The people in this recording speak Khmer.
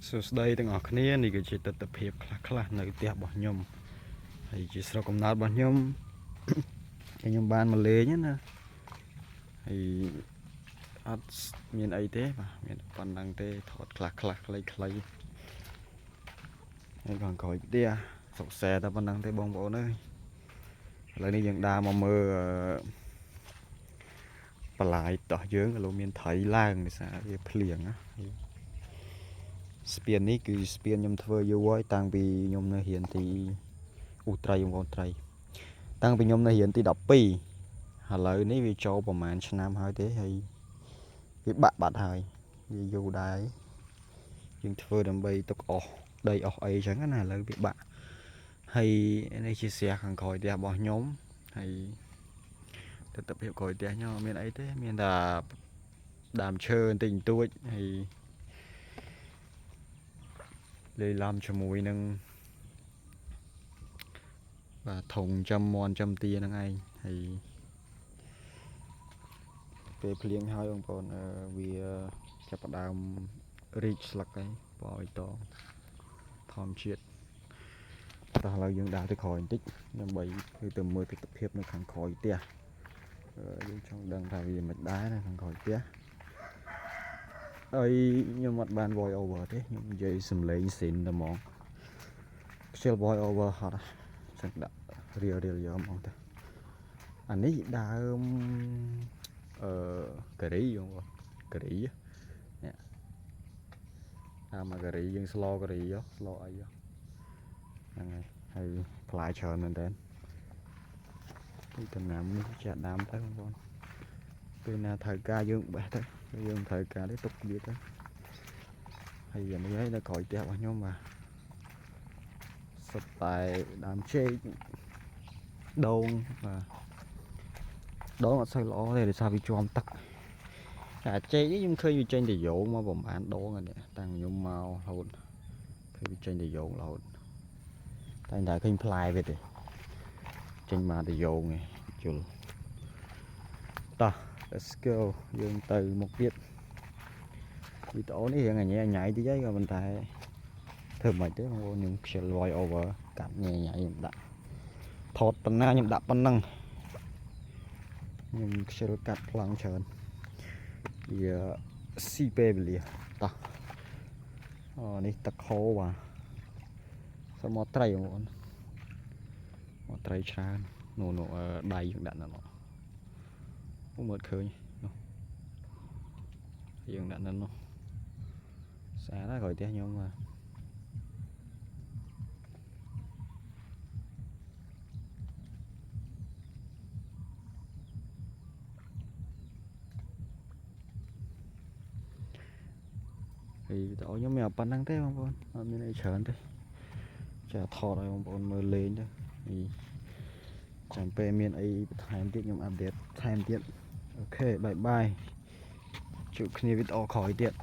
សួស្តីទាំងអស់គ្នានេះគឺជាទស្សនវិជ្ជាខ្លះៗនៅផ្ទះរបស់ខ្ញុំហើយជាស្រុកកំណើតរបស់ខ្ញុំខ្ញុំបានមកលេងណាហើយអត់មានអីទេបាទមានប៉ុណ្ណឹងទេថតខ្លះខ្លីហើយខាងក្រោយផ្ទះសុកសែតែប៉ុណ្ណឹងទេបងប្អូនអើយឥឡូវនេះយើងដើរមកមើលបន្លាយតោះយើងឥឡូវមានត្រីឡើងដោយសារវាភ្លៀងណាស្ពាននេះគឺស្ពានខ្ញុំធ្វើយូរហើយតាំងពីខ្ញុំនៅរៀនទីត្រីបងប្អូនត្រីតាំងពីខ្ញុំនៅរៀនទី12ឥឡូវនេះវាចូលប្រហែលឆ្នាំហើយទេហើយវាបាក់បាត់ហើយវាយូរដែរយើងធ្វើដើម្បីទុកអស់ដីអស់អីចឹងណាឥឡូវវាបាក់ហើយនេះជាស្រះខាងក្រោយផ្ទះរបស់ខ្ញុំហើយទស្សនវិជ្ជាក្រោយផ្ទះខ្ញុំមានអីទេមានតែដើមឈើបន្តិចបន្តួចហើយលេឡំជាមួយនឹងបាទធុងចំមន់ចំទាហ្នឹងឯងហើយពេលភ្លៀងហើយបងប្អូនវាចាប់ផ្ដើមរីកស្លឹកហើយបោយតងធម្មជាតិតោះឥឡូវយើងដើរទៅក្រោយបន្តិចដើម្បីទៅមើលទស្សនវិជ្ជានៅខាងក្រោយផ្ទះយើងចង់ដឹងថាវាមិនដែរនៅខាងក្រោយផ្ទះហើយខ្ញុំអត់បាន voice over ទេខ្ញុំនិយាយសំឡេងស៊ីនតែហ្មងខ្ជិល voice over ហត់ចឹងដាក់រៀលយកហ្មងទៅអានេះដើមការីបងប្អូនការីនេះដើមមកការីយើងស្លការីស្លអីហ្នឹងហើយផ្លែច្រើនមែនតើពីដំណាំនេះចាក់ដើមទៅបងប្អូនពេលណាត្រូវការយើងបេះទៅយើងត្រូវការទេទុកវាទៅហើយអានេះហើយនៅក្រោយផ្ទះរបស់ខ្ញុំបាទសុទ្ធតែដើមចេកដូងបាទដូងអត់សូវល្អទេដោយសារវាជាប់ទឹកតែចេកនេះខ្ញុំឃើញវាចេញទៅយោងមកប្រហែលដងនេះតាំងខ្ញុំមករហូតឃើញវាចេញទៅយោងរហូតតែតែឃើញផ្លែវាទេចេញមកទៅយោងឯងជុលតោះ let's go យើងទៅមុខទៀតវីដេអូនេះរៀងញ៉ៃតិចហើយក៏ប៉ុន្តែធ្វើមិនទេបងប្អូនខ្ញុំខ្ជិល voice over កាត់ញ៉ៃខ្ញុំដាក់ថតប៉ុណ្ណាខ្ញុំដាក់ប៉ុណ្ណឹងខ្ញុំខ្ជិលកាត់ប្លង់ច្រើនវាស៊ីពេលវេលាតោះនេះទឹកហូរបាទសមុទ្រត្រីបងប្អូនមកត្រីច្រើននោះដៃយើងដាក់នៅនោះមើលឃើញនោះយើងដាក់នៅនោះស្អាតណាស់ក្រោយផ្ទះខ្ញុំបាទហើយវីដេអូខ្ញុំមានប៉ុណ្្នឹងទេបងប្អូនអត់មានអីច្រើនទេចាថតឲ្យបងប្អូនមើលលេងទៅចាំពេលមានអីបន្ថែមទៀតខ្ញុំអាប់ដេតថែមទៀតអូខេបាយបាយជួបគ្នាវីដេអូក្រោយទៀត